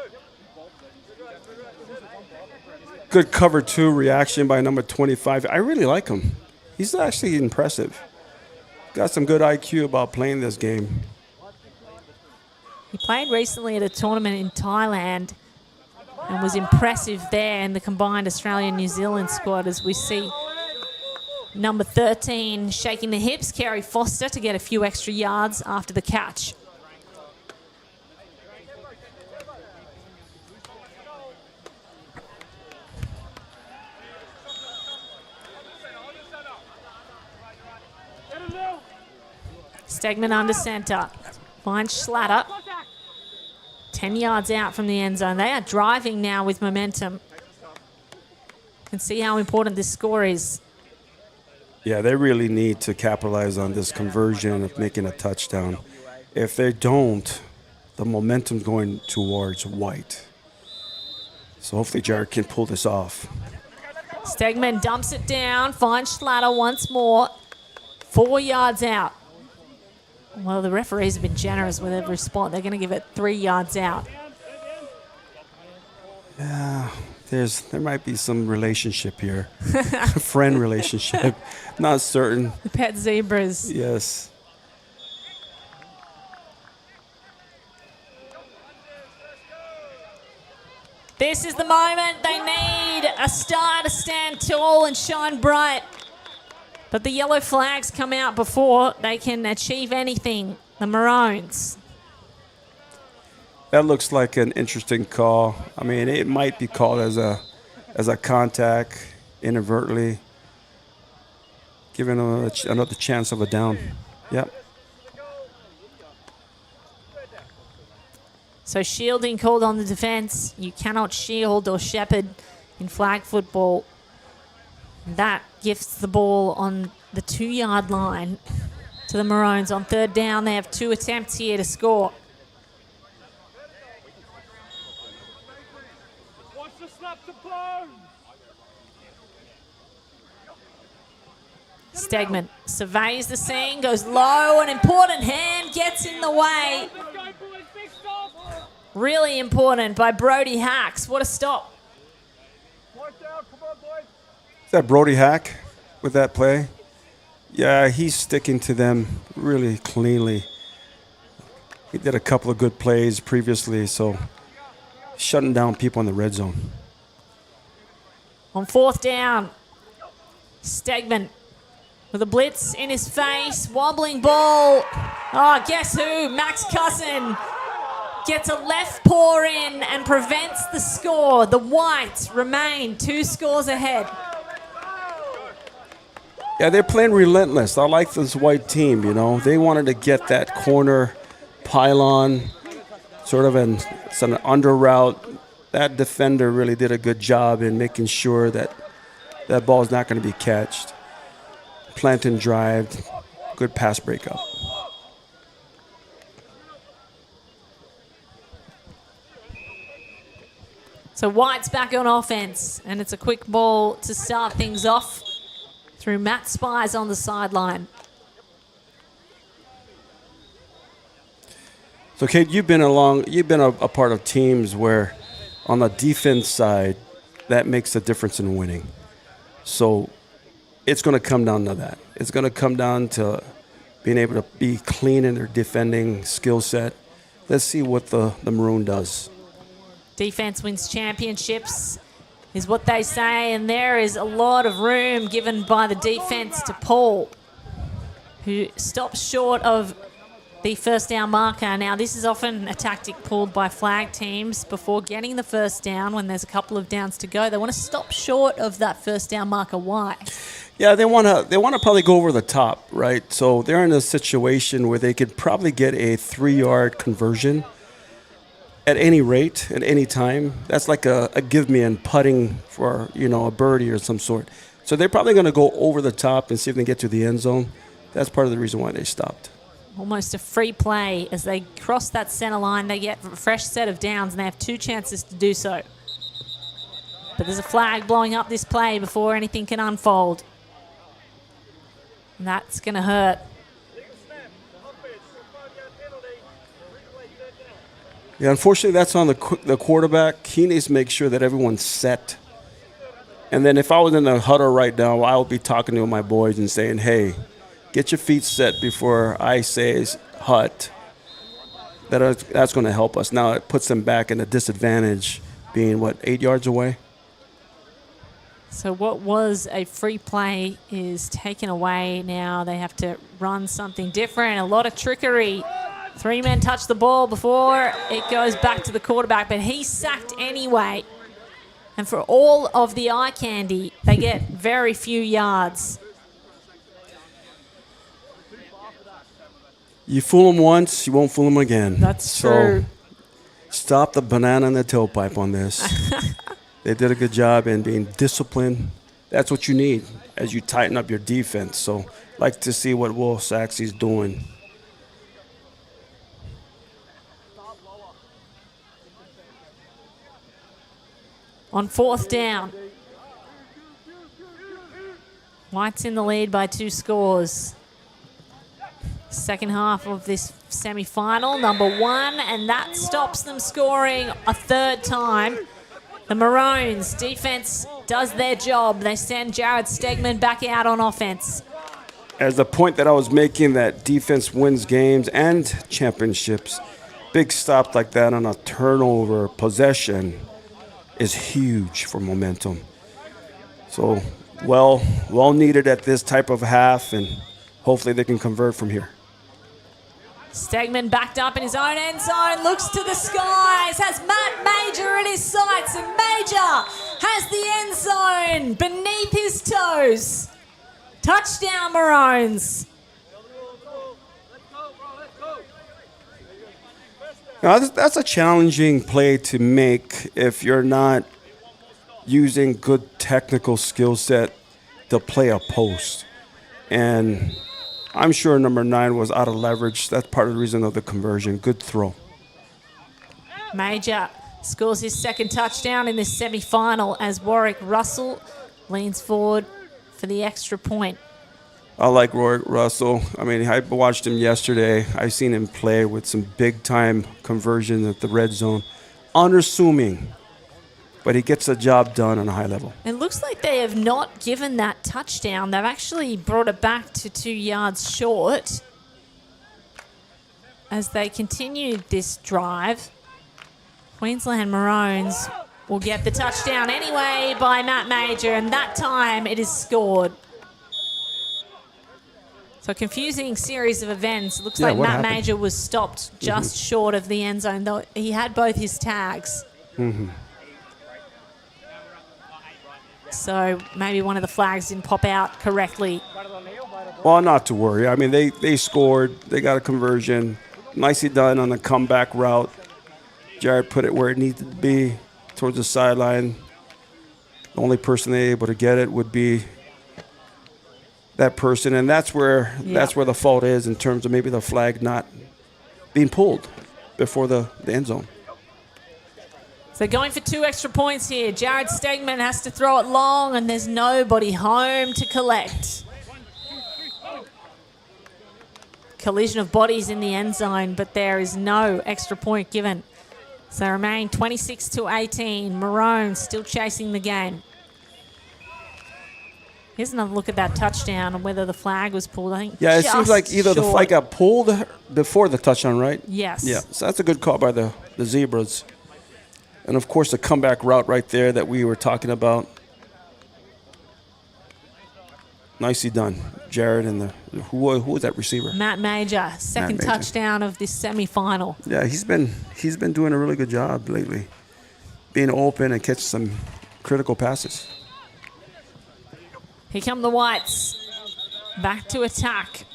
Good cover 2 reaction by number 25. I really like him. He's actually impressive. Got some good IQ about playing this game. He played recently at a tournament in Thailand and was impressive there in the combined Australian-New Zealand squad, as we see number 13 shaking the hips, Kerry Foster, to get a few extra yards after the catch. Stegman under centre. Finds Schlatter. 10 yards out from the end zone. They are driving now with momentum. You can see how important this score is. Yeah, they really need to capitalize on this conversion of making a touchdown. If they don't, the momentum's going towards White. So hopefully Jared can pull this off. Stegman dumps it down, finds Schlatter once more. 4 yards out. Well, the referees have been generous with every spot. They're going to give it 3 yards out. Yeah, there might be some relationship here. Friend relationship. Not certain. The pet zebras. Yes. This is the moment. They need a star to stand tall and shine bright. But the yellow flags come out before they can achieve anything. The Maroons. That looks like an interesting call. I mean, it might be called as a contact inadvertently, giving them another chance of a down. Yep. So shielding called on the defense. You cannot shield or shepherd in flag football. That gifts the ball on the 2-yard line to the Maroons. On 3rd down, they have 2 attempts here to score. Stegman surveys the scene, goes low, an important hand gets in the way. Really important by Brody Hacks. What a stop. Is that Brody Hack with that play? Yeah, he's sticking to them really cleanly. He did a couple of good plays previously, so shutting down people in the red zone. On 4th down, Stegman with a blitz in his face, wobbling ball. Oh, guess who? Max Cusson gets a left paw in and prevents the score. The Whites remain 2 scores ahead. Yeah, they're playing relentless. I like this White team, you know. They wanted to get that corner pylon, sort of it's an under route that defender really did a good job in making sure that that ball is not going to be catched. Plant and drive, good pass breakup. So White's back on offense, and it's a quick ball to start things off through Matt Spies on the sideline. So, Kate, you've been a part of teams where on the defense side, that makes a difference in winning. So it's going to come down to that. It's going to come down to being able to be clean in their defending skill set. Let's see what the Maroon does. Defense wins championships is what they say, and there is a lot of room given by the defense to Paul, who stops short of the first down marker. Now, this is often a tactic pulled by flag teams before getting the first down. When there's a couple of downs to go, they want to stop short of that first down marker. Why? Yeah, they want to probably go over the top, right? So they're in a situation where they could probably get a 3-yard conversion at any rate, at any time. That's like a give me and putting for, a birdie or some sort. So they're probably going to go over the top and see if they can get to the end zone. That's part of the reason why they stopped. Almost a free play. As they cross that center line, they get a fresh set of downs, and they have 2 chances to do so. But there's a flag blowing up this play before anything can unfold. And that's going to hurt. Yeah, unfortunately, that's on the quarterback. He needs to make sure that everyone's set. And then if I was in the huddle right now, I would be talking to my boys and saying, hey, get your feet set before I say hut. That's going to help us. Now it puts them back in a disadvantage, being, 8 yards away? So what was a free play is taken away now. They have to run something different. A lot of trickery. 3 men touch the ball before it goes back to the quarterback, but he's sacked anyway. And for all of the eye candy, they get very few yards. You fool them once, you won't fool them again. That's true. Stop the banana in the tailpipe on this. They did a good job in being disciplined. That's what you need as you tighten up your defense. So I'd like to see what Will Saxey's doing. On 4th down, White's in the lead by 2 scores. Second half of this semi-final, number 1, and that stops them scoring a 3rd time. The Maroons defense does their job. They send Jared Stegman back out on offense. As the point that I was making, that defense wins games and championships, big stop like that on a turnover possession is huge for momentum. So well needed at this type of half, and hopefully they can convert from here. Stegman backed up in his own end zone, looks to the skies, has Matt Major in his sights, and Major has the end zone beneath his toes. Touchdown, Maroons. Now, that's a challenging play to make if you're not using good technical skill set to play a post. And I'm sure number 9 was out of leverage. That's part of the reason of the conversion. Good throw. Major scores his 2nd touchdown in this semi-final as Warwick Russell leans forward for the extra point. I like Roy Russell. I mean, I watched him yesterday. I've seen him play with some big-time conversions at the red zone. Unassuming, but he gets the job done on a high level. It looks like they have not given that touchdown. They've actually brought it back to 2 yards short as they continue this drive. Queensland Maroons will get the touchdown anyway by Matt Major, and that time it is scored. So a confusing series of events. It looks like Matt Major was stopped just short of the end zone, though he had both his tags. So maybe one of the flags didn't pop out correctly. Well, not to worry. I mean, they scored. They got a conversion. Nicely done on the comeback route. Jared put it where it needed to be. towards the sideline. The only person they're able to get it would be that person, and that's where the fault is in terms of maybe the flag not being pulled before the end zone. So going for 2 extra points here. Jared Stegman has to throw it long, and there's nobody home to collect. Collision of bodies in the end zone, but there is no extra point given. So remain 26-18. Maroon still chasing the game. Here's another look at that touchdown and whether the flag was pulled. I think it seems like either the flag got pulled before the touchdown, right? Yes. Yeah, so that's a good call by the Zebras. And, of course, the comeback route right there that we were talking about. Nicely done, Jared. And who was that receiver? Matt Major, second touchdown of this semifinal. Yeah, he's been doing a really good job lately, being open and catching some critical passes. Here come the Whites, back to attack.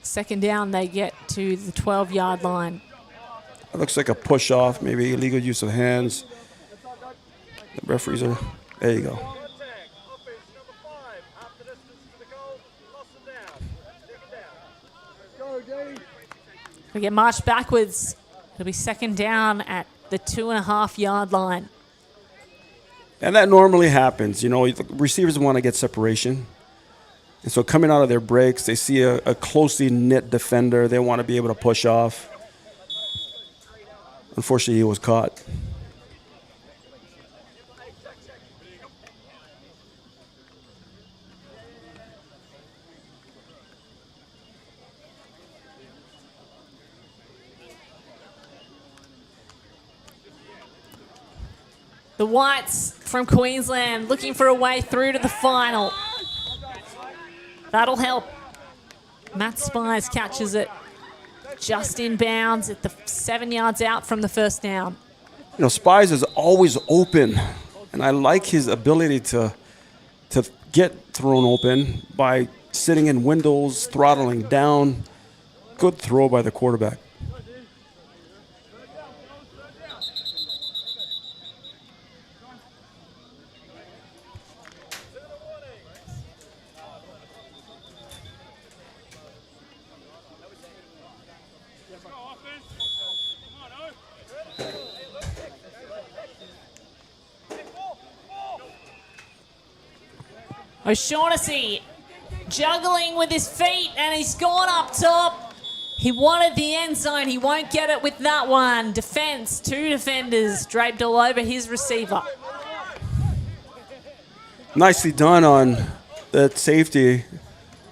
Second down, they get to the 12-yard line. It looks like a push-off, maybe illegal use of hands. The referees are, there you go. We get marched backwards. It'll be second down at the 2.5-yard line. And that normally happens. You know, the receivers want to get separation. And so coming out of their breaks, they see a closely knit defender. They want to be able to push off. Unfortunately, he was caught. The Whites from Queensland looking for a way through to the final. That'll help. Matt Spires catches it just in bounds at the 7 yards out from the first down. You know, Spires is always open, and I like his ability to get thrown open by sitting in windows, throttling down. Good throw by the quarterback. O'Shaughnessy juggling with his feet, and he's gone up top. He wanted the end zone. He won't get it with that one. Defense, 2 defenders draped all over his receiver. Nicely done on that safety,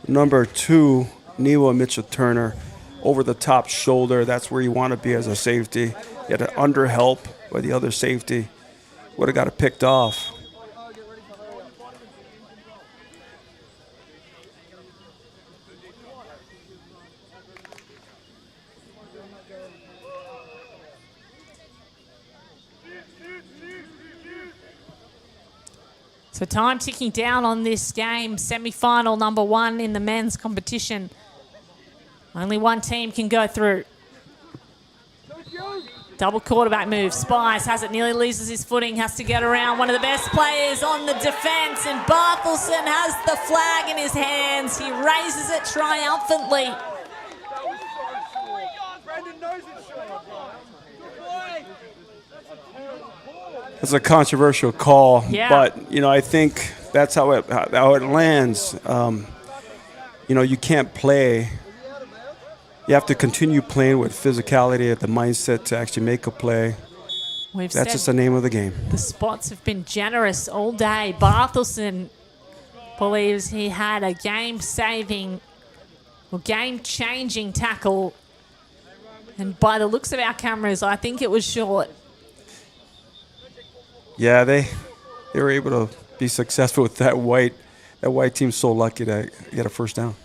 number 2, Niwa Mitchell-Turner, over the top shoulder. That's where you want to be as a safety. You had an under help by the other safety. Would have got it picked off. So time ticking down on this game. Semi-final number 1 in the men's competition. Only one team can go through. Double quarterback move. Spies has it, nearly loses his footing, has to get around one of the best players on the defense, and Barthelson has the flag in his hands. He raises it triumphantly. It's a controversial call, yeah. But, you know, I think that's how it lands. You know, you can't play. You have to continue playing with physicality, the mindset to actually make a play. That's just the name of the game. The spots have been generous all day. Barthelson believes he had a game-saving or game-changing tackle. And by the looks of our cameras, I think it was short. Yeah, they were able to be successful with that white. That white team's so lucky to get a first down.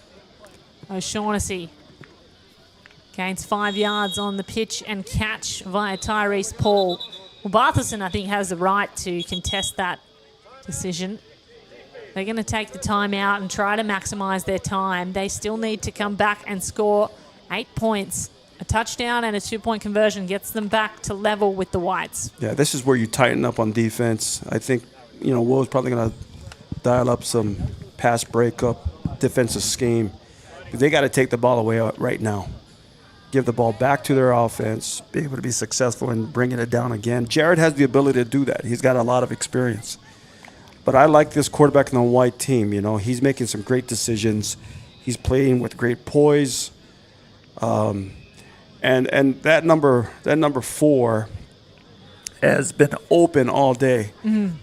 O'Shaughnessy gains 5 yards on the pitch and catch via Tyrese Paul. Well, Barthelson, I think, has the right to contest that decision. They're going to take the time out and try to maximise their time. They still need to come back and score 8 points A touchdown and a 2-point conversion gets them back to level with the Whites. Yeah, this is where you tighten up on defense. I think, Will's probably going to dial up some pass breakup defensive scheme. They got to take the ball away right now. Give the ball back to their offense, be able to be successful in bringing it down again. Jared has the ability to do that. He's got a lot of experience. But I like this quarterback in the white team. He's making some great decisions. He's playing with great poise. And that number 4 has been open all day.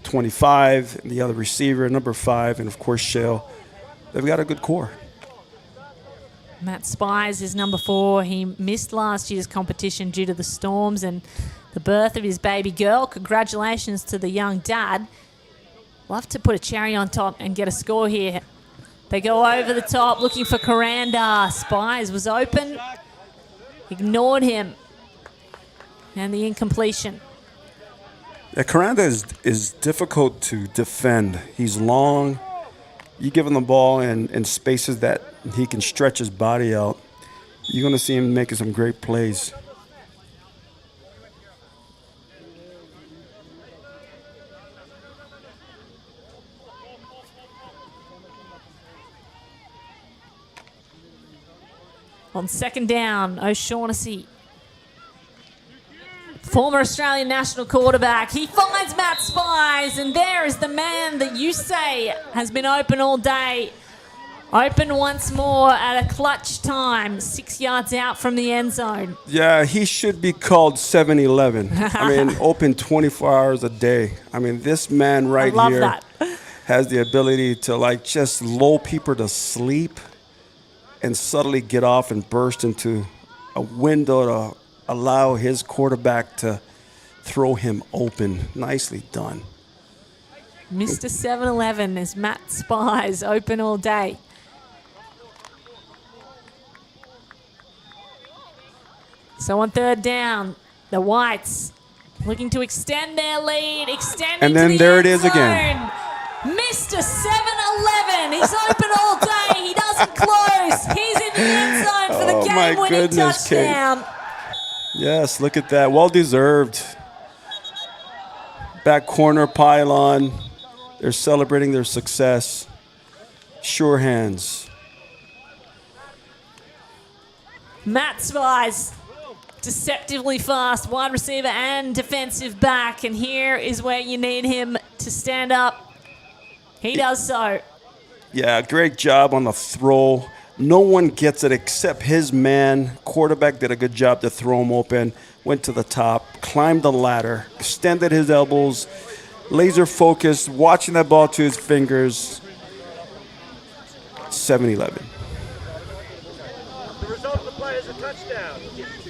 25, the other receiver, number 5, and of course Shale. They've got a good core. Matt Spies is number 4. He missed last year's competition due to the storms and the birth of his baby girl. Congratulations to the young dad. Love to put a cherry on top and get a score here. They go over the top looking for Coranda. Spies was open. Ignored him. And the incompletion. Yeah, Coranda is difficult to defend. He's long. You give him the ball in spaces that he can stretch his body out, you're going to see him making some great plays. On second down, O'Shaughnessy. Former Australian national quarterback. He finds Matt Spies, and there is the man that you say has been open all day. Open once more at a clutch time, 6 yards out from the end zone. Yeah, he should be called 7-Eleven. Open 24 hours a day. This man right here has the ability to just lull people to sleep and subtly get off and burst into a window to allow his quarterback to throw him open. Nicely done. Mr. 7-Eleven is Matt Spies, open all day. So on third down, the Whites looking to extend their lead, and then there it is again. Mr. 7-Eleven, he's open all day. He doesn't close. He's in the end zone for the game-winning touchdown. Kate. Yes, look at that. Well deserved. Back corner pylon. They're celebrating their success. Sure hands. Matt Spies, deceptively fast wide receiver and defensive back, and here is where you need him to stand up. He does so. Yeah, great job on the throw. No one gets it except his man. Quarterback did a good job to throw him open. Went to the top, climbed the ladder, extended his elbows, laser focused, watching that ball to his fingers. 7-11. The result of the play is a touchdown.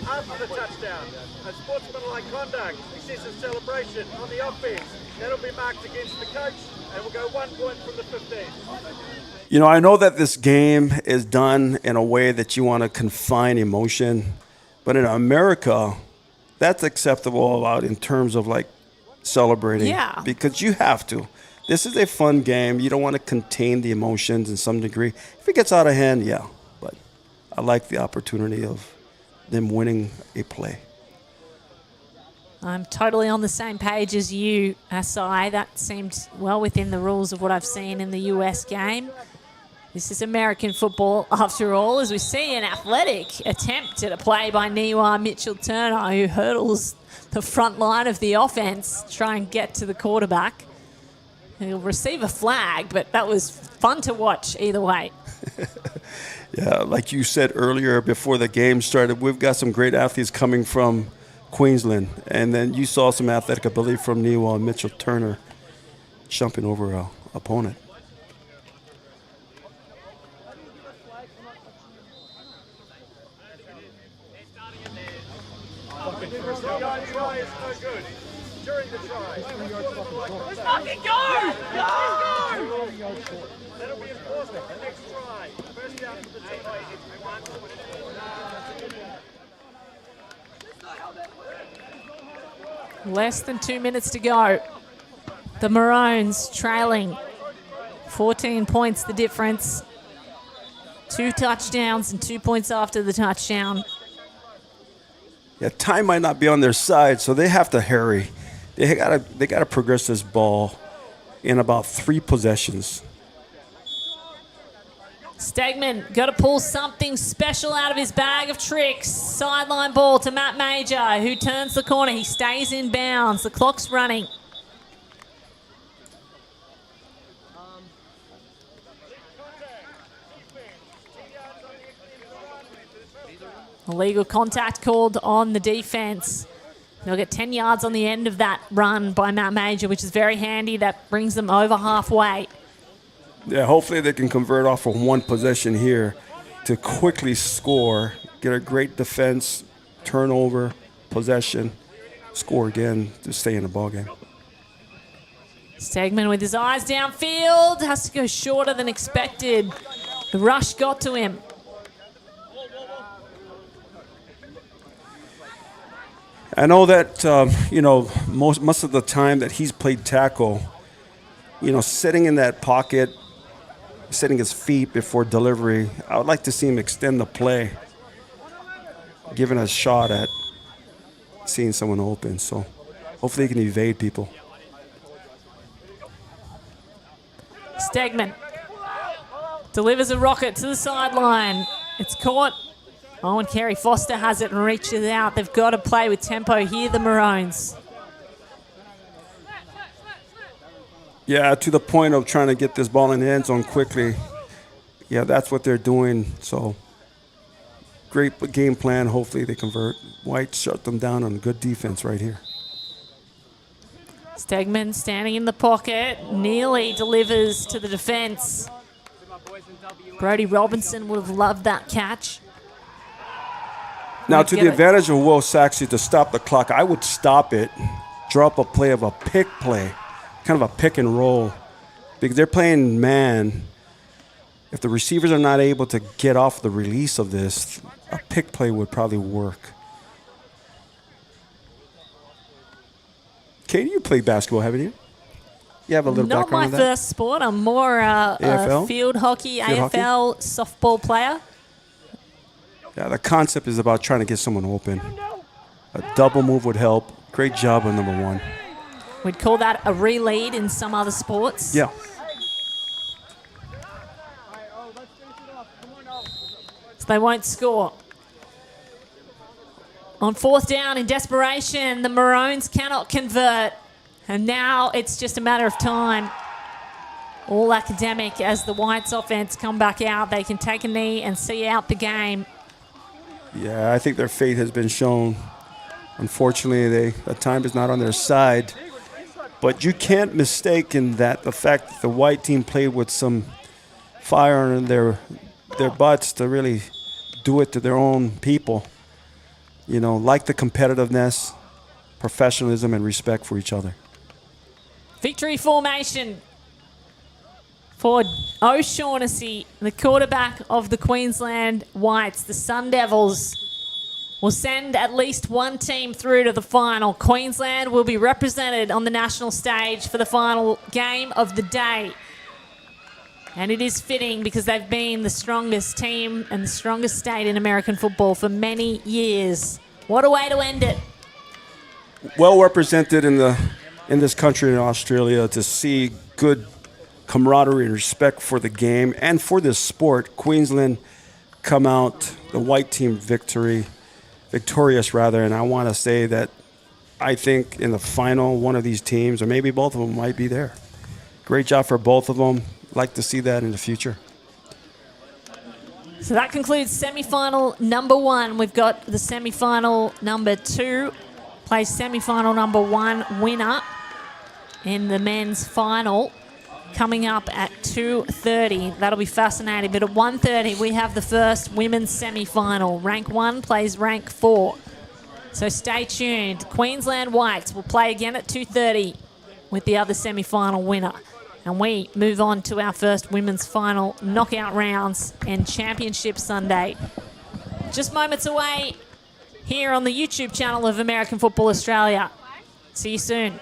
After the touchdown, a sportsmanlike conduct, excessive celebration on the offense. That'll be marked against the coach, and we'll go 1 point from the 15. I know that this game is done in a way that you want to confine emotion, but in America, that's acceptable out in terms of celebrating. Yeah. Because you have to. This is a fun game. You don't want to contain the emotions in some degree. If it gets out of hand, yeah. But I like the opportunity of them winning a play. I'm totally on the same page as you, Asai. That seemed well within the rules of what I've seen in the US game. This is American football, after all, as we see an athletic attempt at a play by Niwa Mitchell-Turner, who hurdles the front line of the offense to try and get to the quarterback. He'll receive a flag, but that was fun to watch either way. Yeah, like you said earlier before the game started, we've got some great athletes coming from Queensland. And then you saw some athletic ability from Niwa Mitchell-Turner jumping over an opponent. Try is no good. During the try. Let's fucking go! Go! That'll be enforced at the next try. First down for the team. Less than 2 minutes to go. The Maroons trailing 14 points the difference. 2 touchdowns and 2 points after the touchdown. Yeah, time might not be on their side, so they have to hurry. They gotta progress this ball in about 3 possessions. Stegman got to pull something special out of his bag of tricks. Sideline ball to Matt Major, who turns the corner. He stays in bounds. The clock's running. Illegal contact called on the defense. They'll get 10 yards on the end of that run by Matt Major, which is very handy. That brings them over halfway. Yeah, hopefully they can convert off of 1 possession here to quickly score, get a great defense, turnover, possession, score again to stay in the ballgame. Stegman with his eyes downfield has to go shorter than expected. The rush got to him. I know that, most of the time that he's played tackle, sitting in that pocket, setting his feet before delivery, I would like to see him extend the play, giving a shot at seeing someone open. So hopefully he can evade people. Stegman delivers a rocket to the sideline. It's caught. Owen Carey Foster has it and reaches out. They've got to play with tempo here, the Maroons. Yeah, to the point of trying to get this ball in the end zone quickly. Yeah, that's what they're doing. So great game plan. Hopefully they convert. White shut them down on good defense right here. Stegman standing in the pocket. Nearly delivers to the defense. Brody Robinson would have loved that catch. Now, to the advantage of Will Saxey to stop the clock, I would stop it, drop a play of a pick play, kind of a pick and roll, because they're playing man. If the receivers are not able to get off the release of this, a pick play would probably work. Katie, you played basketball, haven't you? You have a little Not background my on that? first sport. I'm more AFL? field hockey, Field AFL, softball player. Yeah, the concept is about trying to get someone open. A double move would help. Great job on number 1. We'd call that a re-lead in some other sports. Yeah. So they won't score. On 4th down in desperation, the Maroons cannot convert. And now it's just a matter of time. All academic as the Whites offense come back out. They can take a knee and see out the game. Yeah, I think their fate has been shown. Unfortunately, the time is not on their side. But you can't mistake in that the fact that the white team played with some fire in their butts to really do it to their own people. Like the competitiveness, professionalism, and respect for each other. Victory formation for O'Shaughnessy, the quarterback of the Queensland Whites. The Sun Devils will send at least one team through to the final. Queensland will be represented on the national stage for the final game of the day. And it is fitting because they've been the strongest team and the strongest state in American football for many years. What a way to end it. Well represented in this country in Australia, to see good camaraderie and respect for the game and for this sport. Queensland come out, the white team victorious, and I want to say that I think in the final, one of these teams, or maybe both of them, might be there. Great job for both of them. Like to see that in the future. So that concludes semi-final number 1. We've got the semi-final number 2, plays semi-final number 1 winner in the men's final, coming up at 2:30. That'll be fascinating. But at 1:30, we have the first women's semi-final. Rank 1 plays rank 4. So stay tuned. Queensland Whites will play again at 2:30 with the other semi-final winner. And we move on to our first women's final knockout rounds and Championship Sunday. Just moments away here on the YouTube channel of American Football Australia. See you soon.